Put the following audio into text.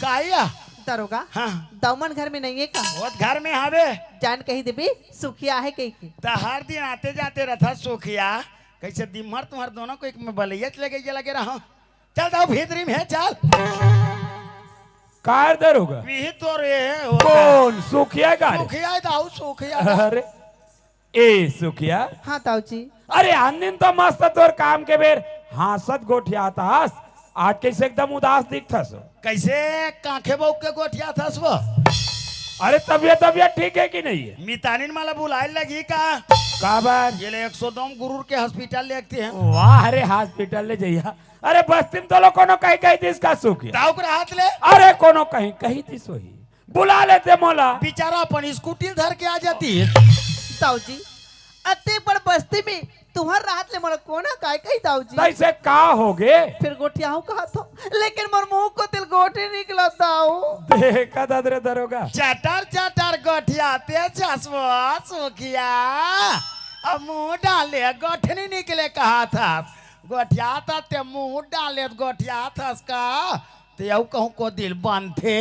काया दरोगा हाँ दमन घर में नहीं है का? बहुत घर में हवे जान कही देबी सुखिया है कही की। तो हर दिन आते जाते रहता सोखिया कैसे दिमर तुम्हार दोनों को एक में बलैया लगे रहा चल जाओ भीतरी में चल कार दरोगा भी तो रे कौन सुखिया का रे? सोखिया दाऊ सोखिया अरे ए सुखिया हाँ ताऊ जी। अरे दिन तो मस्त तोर काम के बेर हासत गोठिया हस आज कैसे एकदम उदास दिखता सो। कैसे कांखे बहू के गोठिया था वो अरे तबियत ठीक है कि नहीं है? मितानिन माला बुलाए लगी का काबर ये ले 102 गुरूर के हॉस्पिटल लेते हैं वाह अरे हॉस्पिटल ले जइया। अरे बस्ती में तो लोग कोनो कहीं दिस का सुखिया दाऊ के हाथ ले अरे कोनो कहीं दिस वही बुला लेते मोला बेचारा अपन स्कूटी धर के आ जाती है ताऊ जी अते पर बस्ती में तुहर राहत ले मोर कोना काय कही ताऊ जी। तैसे का होगे फिर गोठिया हूँ कहा तो लेकिन मोर मुंह को तिल गोटी निकला ताऊ। देखा दादरे दरोगा चटर गोठिया ते चश्मा सोखिया अब मुंह डाले गोठनी निकले कहा था गोठिया था ते मुंह डाले गोठिया था का ते कहूँ को दिल बंद थे